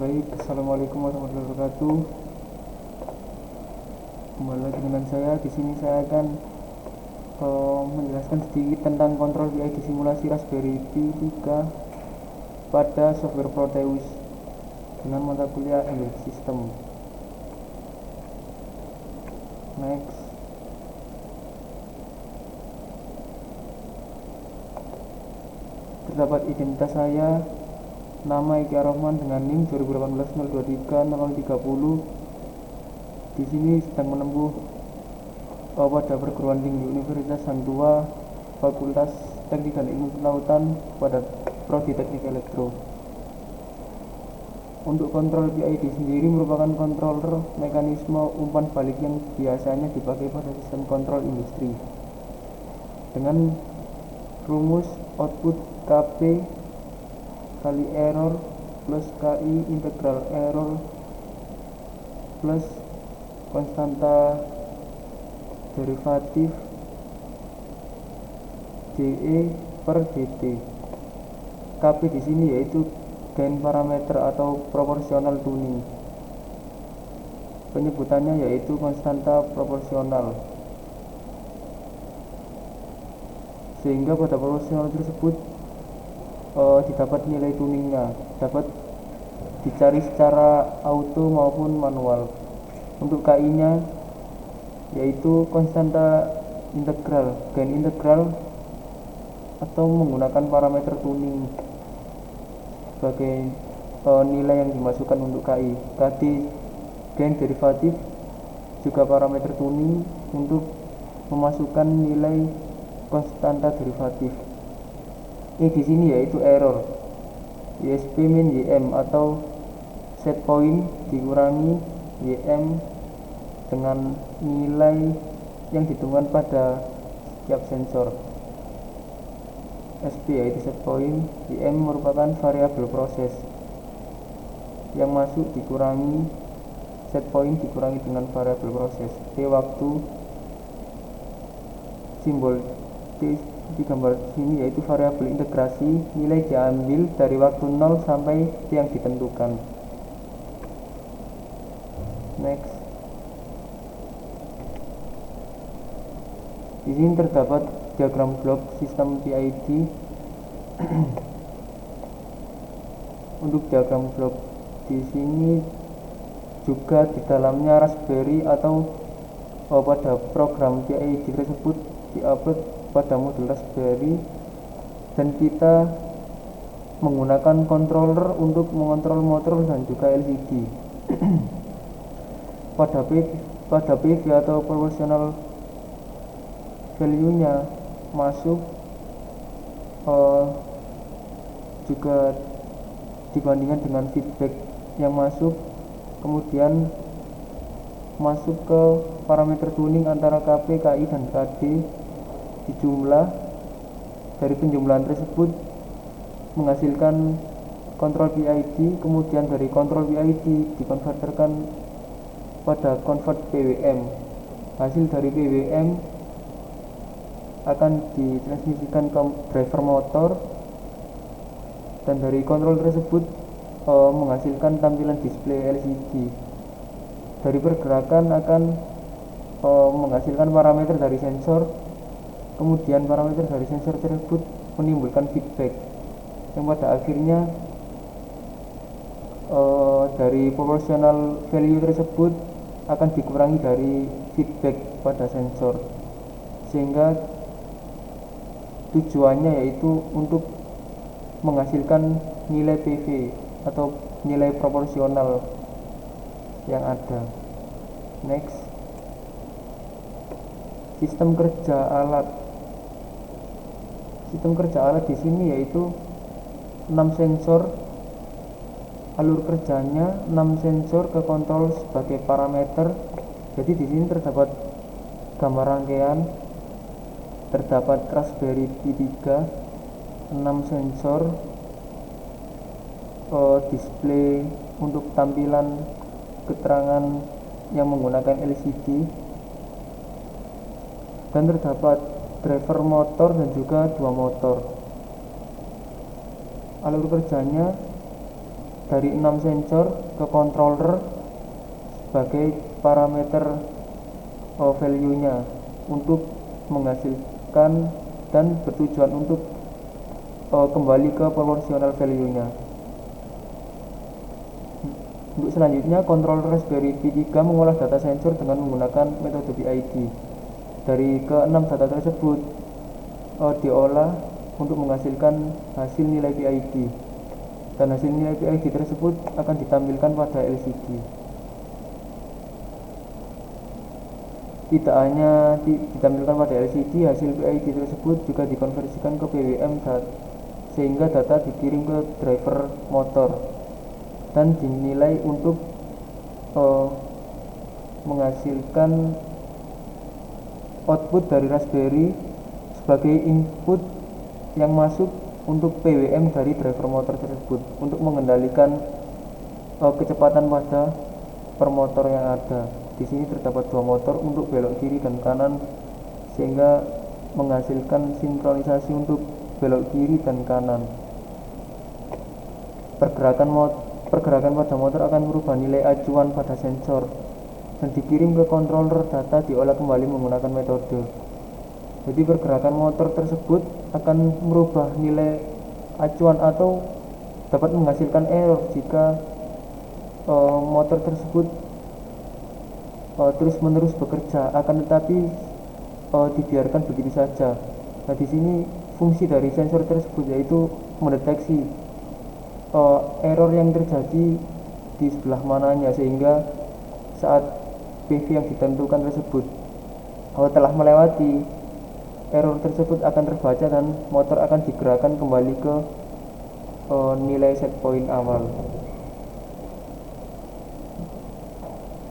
Baik, assalamualaikum warahmatullahi wabarakatuh. Kembali lagi dengan saya. Di sini saya akan menjelaskan sedikit tentang kontrol PID simulasi Raspberry Pi 3 pada software Proteus dengan mata kuliah Embedded System. Next. Terdapat identitas saya, nama Eki Ar-Rahman dengan NIM 2018-023-0030. Di sini sedang menempuh pada perguruan tinggi Universitas Hang Tuah, Fakultas Teknik dan Ilmu Kelautan pada Prodi Teknik Elektro. Untuk kontrol PID sendiri merupakan controller mekanisme umpan balik yang biasanya dipakai pada sistem kontrol industri dengan rumus output KP kali error plus KI integral error plus konstanta derivatif dE per dt. KP di sini yaitu gain parameter atau proporsional tuning. Penyebutannya yaitu konstanta proporsional. Sehingga pada proporsional tersebut didapat nilai tuningnya, dapat dicari secara auto maupun manual. Untuk KI nya yaitu konstanta integral, gain integral atau menggunakan parameter tuning sebagai nilai yang dimasukkan untuk KI. Tadi gain derivatif juga parameter tuning untuk memasukkan nilai konstanta derivatif. Ini di sini yaitu error, ISP min YM atau set point dikurangi YM dengan nilai yang ditentukan pada setiap sensor. SP yaitu set point, YM merupakan variabel proses yang masuk dikurangi set point dikurangi dengan variabel proses. T waktu, simbol T di gambar sini yaitu variabel integrasi, nilai diambil dari waktu 0 sampai T yang ditentukan. Next. Di sini terdapat diagram blok sistem PID. Untuk diagram blok di sini juga di dalamnya Raspberry atau pada program PID tersebut diupload pada modul Raspberry dan kita menggunakan controller untuk mengontrol motor dan juga LCD. pada PV atau proportional value nya masuk juga dibandingkan dengan feedback yang masuk, kemudian masuk ke parameter tuning antara KP, KI dan KD dijumlah. Dari penjumlahan tersebut menghasilkan kontrol PID, kemudian dari kontrol PID dikonverterkan pada convert PWM. Hasil dari PWM akan ditransmisikan ke driver motor dan dari kontrol tersebut menghasilkan tampilan display LCD. Dari pergerakan akan menghasilkan parameter dari sensor, kemudian parameter dari sensor tersebut menimbulkan feedback yang pada akhirnya dari proportional value tersebut akan dikurangi dari feedback pada sensor, sehingga tujuannya yaitu untuk menghasilkan nilai PV atau nilai proporsional yang ada. Next. Sistem kerja alat. Sistem kerja alat di sini yaitu 6 sensor. Alur kerjanya 6 sensor ke kontrol sebagai parameter. Jadi di sini terdapat gambar rangkaian, terdapat Raspberry Pi 3, 6 sensor, display untuk tampilan keterangan yang menggunakan LCD, dan terdapat driver motor dan juga 2 motor. Alur kerjanya dari 6 sensor ke controller sebagai parameter value-nya untuk menghasilkan dan bertujuan untuk kembali ke proporsional value-nya. Untuk selanjutnya, controller Raspberry Pi 3 mengolah data sensor dengan menggunakan metode PID. Dari ke-6 data tersebut diolah untuk menghasilkan hasil nilai PID, dan hasil nilai PID tersebut akan ditampilkan pada LCD. Tidak hanya ditampilkan pada LCD, hasil PID tersebut juga dikonversikan ke PWM sehingga data dikirim ke driver motor dan dinilai untuk menghasilkan output dari Raspberry sebagai input yang masuk untuk PWM dari driver motor tersebut untuk mengendalikan kecepatan pada per motor yang ada. Di sini terdapat 2 motor untuk belok kiri dan kanan sehingga menghasilkan sinkronisasi untuk belok kiri dan kanan. Pergerakan pada motor akan merubah nilai acuan pada sensor dan dikirim ke controller. Data diolah kembali menggunakan metode. Jadi pergerakan motor tersebut akan merubah nilai acuan atau dapat menghasilkan error jika motor tersebut terus-menerus bekerja, akan tetapi dibiarkan begitu saja. Nah, di sini fungsi dari sensor tersebut yaitu mendeteksi error yang terjadi di sebelah mananya, sehingga saat PV yang ditentukan tersebut telah melewati, error tersebut akan terbaca dan motor akan digerakkan kembali ke nilai set point awal.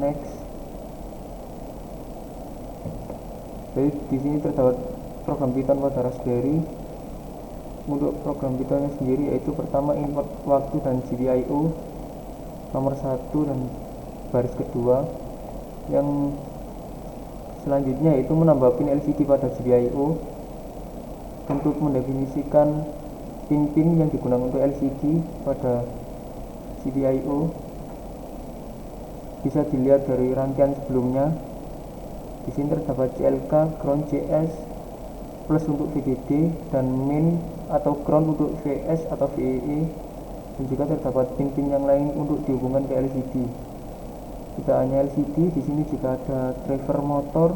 Next. Jadi di sini terdapat program Python pada Raspberry. Untuk program Pythonnya sendiri yaitu pertama import waktu dan GPIO nomor 1 dan baris kedua. Yang selanjutnya yaitu menambah pin LCD pada GPIO untuk mendefinisikan pin-pin yang digunakan untuk LCD pada GPIO. Bisa dilihat dari rangkaian sebelumnya. Di sini terdapat CLK, ground JS, plus untuk VDD, dan min atau ground untuk VS atau VEE, dan juga terdapat pin-pin yang lain untuk dihubungkan ke LCD. Tidak hanya LCD, di sini juga ada driver motor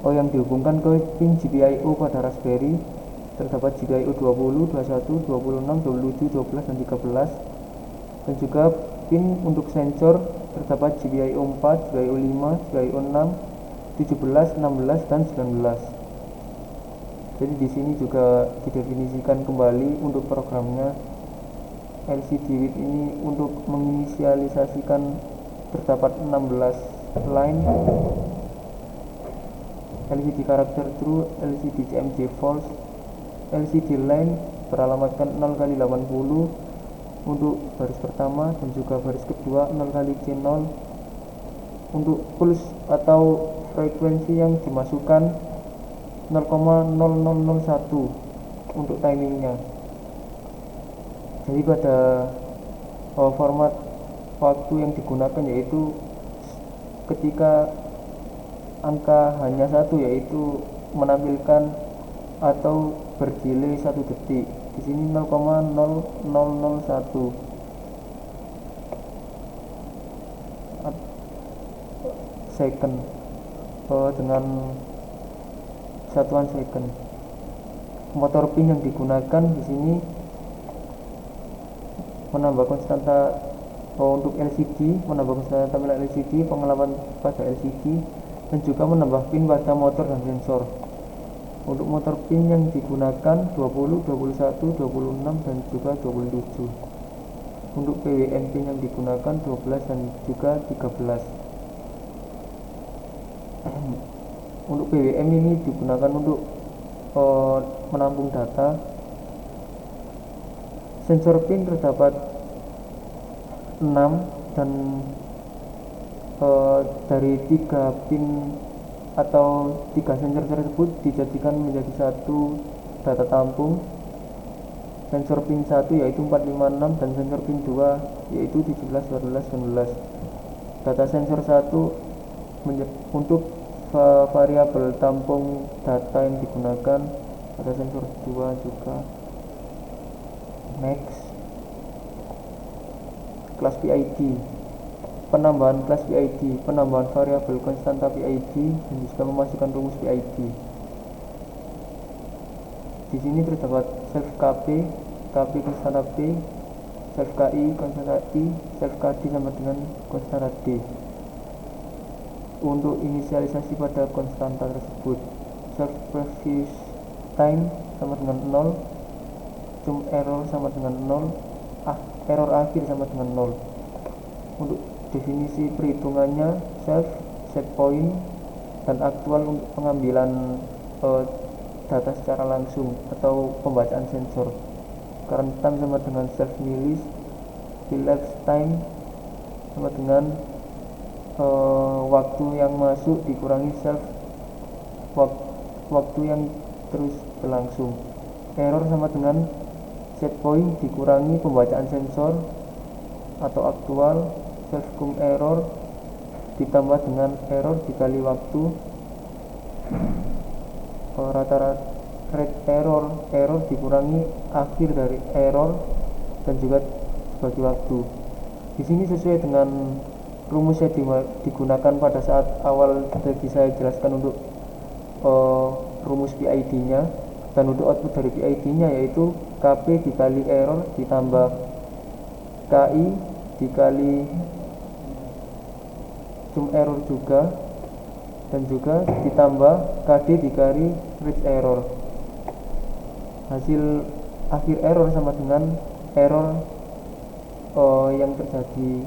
yang dihubungkan ke pin GPIO pada Raspberry. Terdapat GPIO 20, 21, 26, 27, 12, dan 13, dan juga pin untuk sensor terdapat GPIO 4, GPIO 5, GPIO 6, 17, 16, dan 19. Jadi di sini juga didefinisikan kembali untuk programnya LCD width ini untuk menginisialisasikan terdapat 16 line LCD karakter true, LCD CMJ false, LCD line beralamatkan 0x80 untuk baris pertama dan juga baris kedua, 0x C0 untuk pulse atau frekuensi yang dimasukkan 0,0001 untuk timingnya. Jadi pada format waktu yang digunakan yaitu ketika angka hanya 1 yaitu menampilkan atau berdelay 1 detik. Di sini 0,0001 second dengan satuan second. Motor pin yang digunakan di sini menambah konstanta untuk LCD, menambah konstanta tampilan LCD, pengelapan pada LCD, dan juga menambah pin pada motor dan sensor. Untuk motor pin yang digunakan 20, 21, 26, dan juga 27. Untuk PWM pin yang digunakan 12 dan juga 13. Untuk PWM ini digunakan untuk menampung data. Sensor pin terdapat 6 dan dari 3 pin atau 3 sensor tersebut dijadikan menjadi satu data tampung sensor pin 1 yaitu 456 dan sensor pin 2 yaitu 17, 12, 19. Data sensor 1 untuk variabel tampung data yang digunakan, data sensor 2 juga. Next, kelas PID, penambahan kelas PID, penambahan variabel konstanta PID dan juga memasukkan rumus PID. Di sini terdapat self KP, KP konstanta P, self KI konstanta I, self KD sama dengan konstanta D. Untuk inisialisasi pada konstanta tersebut, self previous time sama dengan 0, cum error sama dengan 0, error akhir sama dengan 0. Untuk definisi perhitungannya, self, set point, dan aktual untuk pengambilan data secara langsung atau pembacaan sensor. Current time sama dengan self millis, elapsed time sama dengan waktu yang masuk dikurangi self waktu yang terus berlangsung. Error sama dengan set point dikurangi pembacaan sensor atau aktual, self cum error ditambah dengan error dikali waktu, rata-rata rate error dikurangi akhir dari error dan juga sebagai waktu. Di sini sesuai dengan rumus yang digunakan pada saat awal tadi saya jelaskan untuk rumus PID-nya, dan untuk output dari PID-nya yaitu KP dikali error ditambah KI dikali cum error juga, dan juga ditambah KD dikali rate error. Hasil akhir error sama dengan error yang terjadi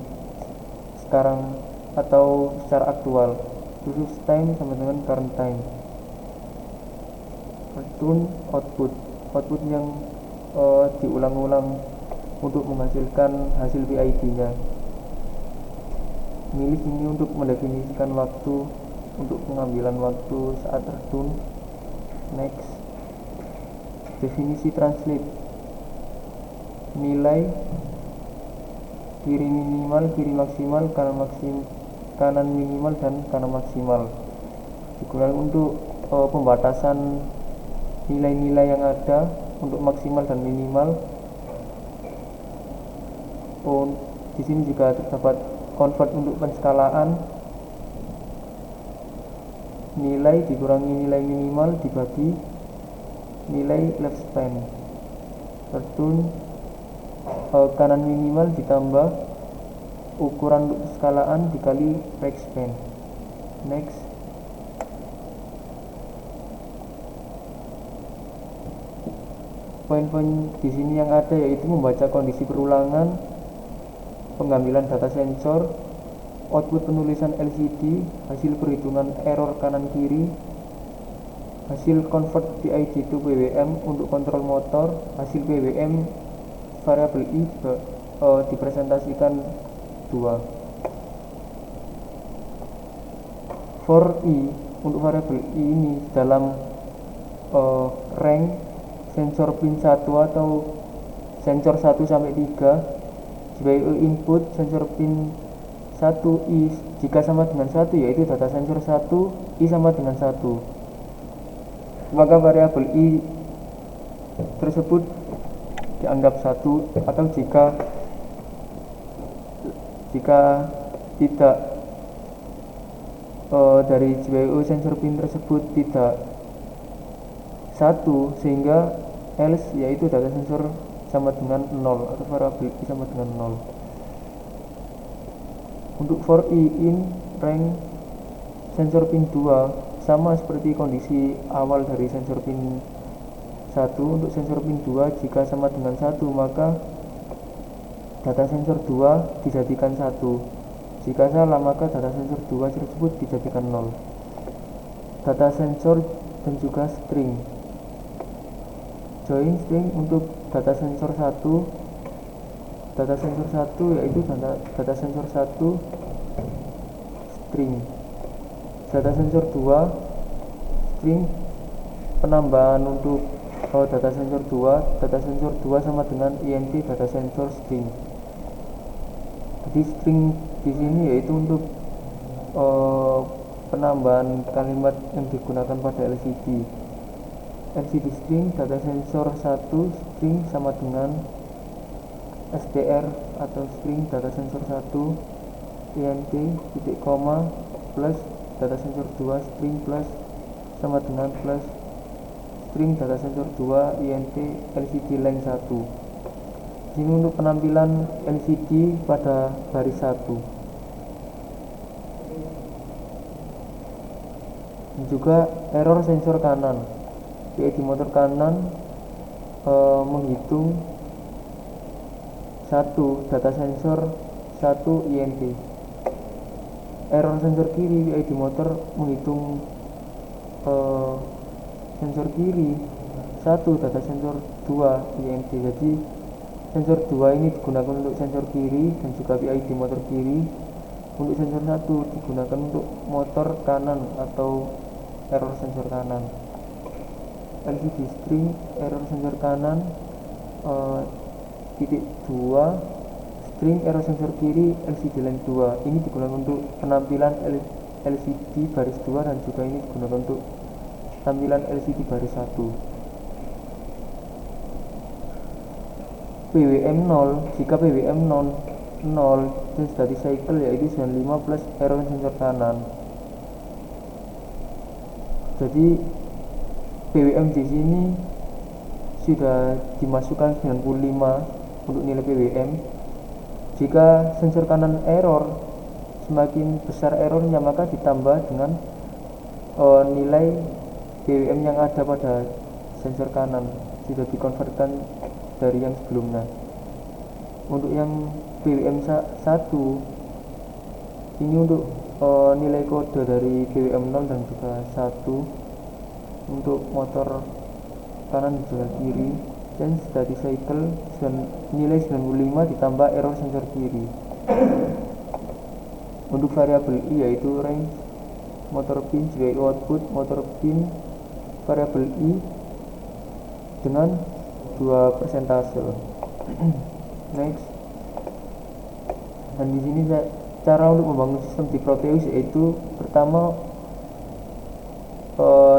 sekarang atau secara aktual. Previous time sama dengan current time. Return output yang diulang-ulang untuk menghasilkan hasil PID-nya. Milih ini untuk mendefinisikan waktu untuk pengambilan waktu saat return. Next, definisi translate, nilai kiri minimal, kiri maksimal, kanan minimal dan kanan maksimal digunakan untuk pembatasan nilai-nilai yang ada untuk maksimal dan minimal. Di sini juga terdapat convert untuk penskalaan, nilai dikurangi nilai minimal dibagi nilai lifespan. Return kanan minimal ditambah ukuran untuk penskalaan dikali lifespan. Next, poin-poin di sini yang ada yaitu membaca kondisi perulangan, pengambilan data sensor, output penulisan LCD, hasil perhitungan error kanan kiri, hasil convert PID to PWM untuk kontrol motor, hasil PWM variabel I dipresentasikan 2. For I untuk variabel I ini dalam rank sensor pin 1 atau sensor 1 sampai 3, GPIO input sensor pin 1 I jika sama dengan 1 yaitu data sensor 1 I sama dengan 1, maka variabel I tersebut dianggap 1, atau jika tidak dari GPIO sensor pin tersebut tidak 1 sehingga else yaitu data sensor sama dengan 0 atau variabel I sama dengan 0. Untuk for I in rank sensor pin 2 sama seperti kondisi awal dari sensor pin 1. Untuk sensor pin 2 jika sama dengan 1 maka data sensor 2 dijadikan 1, jika salah maka data sensor 2 tersebut dijadikan 0. Data sensor dan juga string, join string untuk data sensor 1 yaitu data sensor 1 string, data sensor 2 string. Penambahan untuk data sensor 2 sama dengan int data sensor string. Jadi string di sini yaitu untuk penambahan kalimat yang digunakan pada LCD string data sensor 1 string sama dengan str atau string data sensor 1 int titik koma plus data sensor 2 string plus sama dengan plus string data sensor 2 int LCD line 1. Ini untuk penampilan LCD pada baris 1. Dan juga error sensor kanan, yaitu motor kanan menghitung 1 data sensor 1 int. Error sensor kiri yaitu motor menghitung sensor kiri 1 data sensor 2 int. Jadi sensor 2 ini digunakan untuk sensor kiri dan juga PID motor kiri. Untuk sensor 1 digunakan untuk motor kanan atau error sensor kanan. LCD string error sensor kanan titik 2 string error sensor kiri LCD line 2. Ini digunakan untuk penampilan LCD baris 2 dan juga ini digunakan untuk tampilan LCD baris 1. PWM 0, jika PWM 0 dan steady cycle yaitu 95 plus error sensor kanan. Jadi PWM di sini sudah dimasukkan 95 untuk nilai PWM. Jika sensor kanan error, semakin besar errornya maka ditambah dengan nilai PWM yang ada pada sensor kanan, sudah dikonvertkan dari yang sebelumnya. Untuk yang PWM 1 ini untuk nilai kode dari PWM 0 dan juga 1 untuk motor kanan dan juga kiri, dan steady cycle nilai 95 ditambah error sensor kiri. Untuk variabel I yaitu range motor pin sebagai output motor pin variabel I dengan 2 persentase. Next, dan di sini cara untuk membangun sistem di Proteus yaitu pertama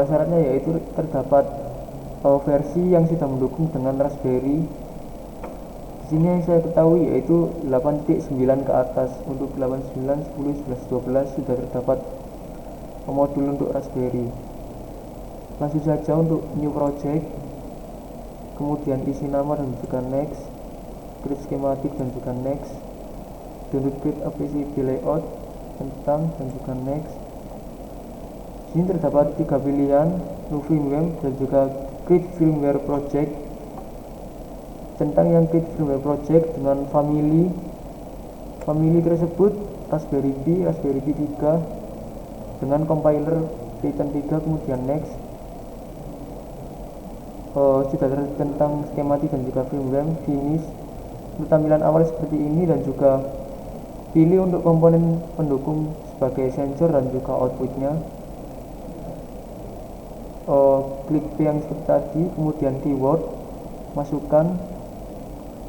syaratnya yaitu terdapat versi yang sudah mendukung dengan Raspberry. Di sini yang saya ketahui yaitu 8.9 ke atas. Untuk 8.9, 10, 11, 12 sudah terdapat modul untuk Raspberry. Langsung saja untuk new project, kemudian isi nama dan juga next, create schematic dan juga next, download create a PCB layout tentang dan juga next. Di sini terdapat 3 pilihan, new firmware dan juga create firmware project. Tentang yang create firmware project dengan family tersebut Raspberry Pi 3 dengan compiler Titan 3, kemudian next. Sudah tentang skematik dan juga firmware, finish. Untuk tampilan awal seperti ini dan juga pilih untuk komponen pendukung sebagai sensor dan juga outputnya. Klik P yang seperti tadi, kemudian keyword, masukkan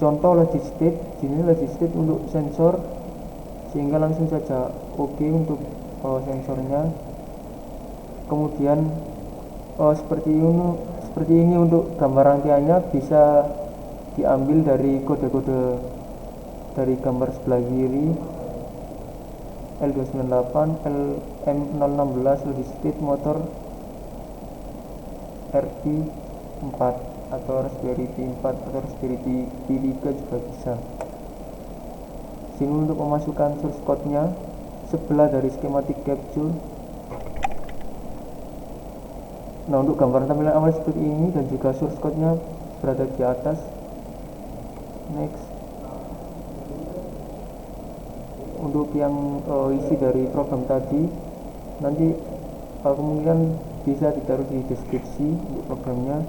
contoh logic state. Sini logic state untuk sensor, sehingga langsung saja OK untuk sensornya. Kemudian seperti ini untuk gambar rangkaiannya bisa diambil dari kode-kode dari gambar sebelah kiri, L298, LM016 logic state motor RP4 atau Raspberry Pi 4 atau Raspberry Pi 3 juga bisa. Sini untuk memasukkan source code-nya sebelah dari schematic capture. Nah, untuk gambar tampilan awal seperti ini dan juga source code-nya berada di atas. Next, untuk yang isi dari program tadi nanti kemungkinan bisa ditaruh di deskripsi untuk programnya.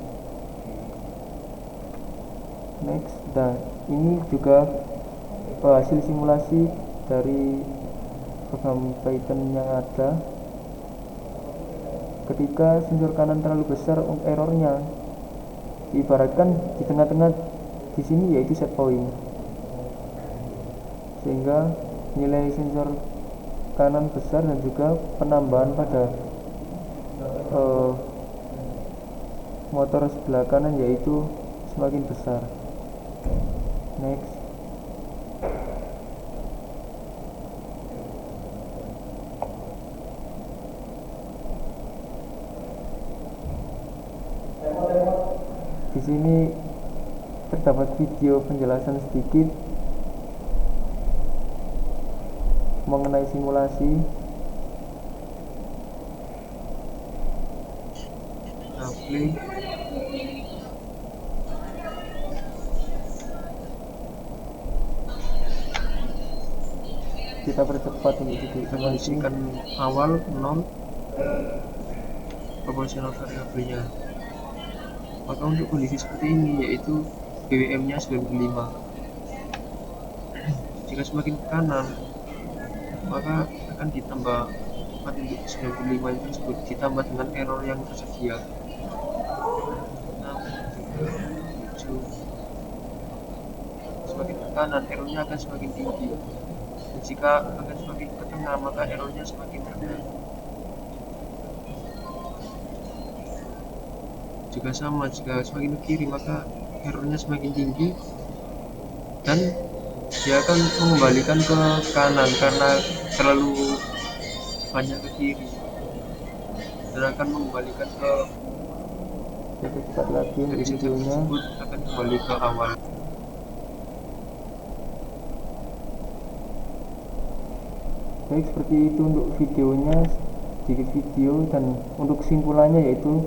Next, dan ini juga hasil simulasi dari program Python yang ada. Ketika sensor kanan terlalu besar errornya, diibaratkan di tengah-tengah di sini yaitu set point, sehingga nilai sensor kanan besar dan juga penambahan pada motor sebelah kanan yaitu semakin besar. Next. Di sini terdapat video penjelasan sedikit mengenai simulasi. Play. Kita percepat untuk video Kondisikan awal 0 proporsional variabelnya. Maka untuk kondisi seperti ini yaitu BWM nya 95. Jika semakin ke kanan maka akan ditambah 4 untuk 95 itu tersebut ditambah dengan error yang tersedia 6, 7. Semakin ke kanan errornya akan semakin tinggi, dan jika akan semakin ke tengah maka errornya semakin rendah. Juga sama, jika semakin ke kiri maka errornya semakin tinggi dan dia akan mengembalikan ke kanan karena terlalu banyak ke kiri, dan akan mengembalikan ke Kita cepat lagi dari sensor videonya. tersebut akan kembali ke awal. Baik, seperti itu untuk videonya, sedikit video. Dan untuk kesimpulannya yaitu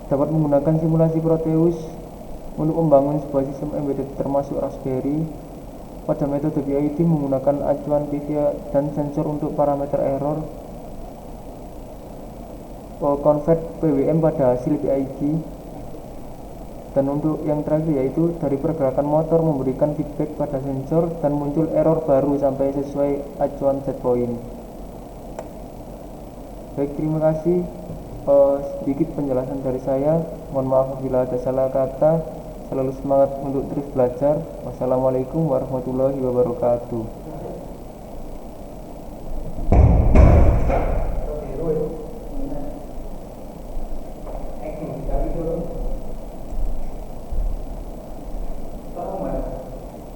dapat menggunakan simulasi Proteus untuk membangun sebuah sistem embedded termasuk Raspberry. Pada metode PID menggunakan acuan PIVA dan sensor untuk parameter error, convert PWM pada hasil PID. Dan untuk yang terakhir yaitu dari pergerakan motor memberikan feedback pada sensor dan muncul error baru sampai sesuai acuan set point. Baik, terima kasih. Sedikit penjelasan dari saya. Mohon maaf apabila ada salah kata. Selalu semangat untuk terus belajar. Wassalamualaikum warahmatullahi wabarakatuh.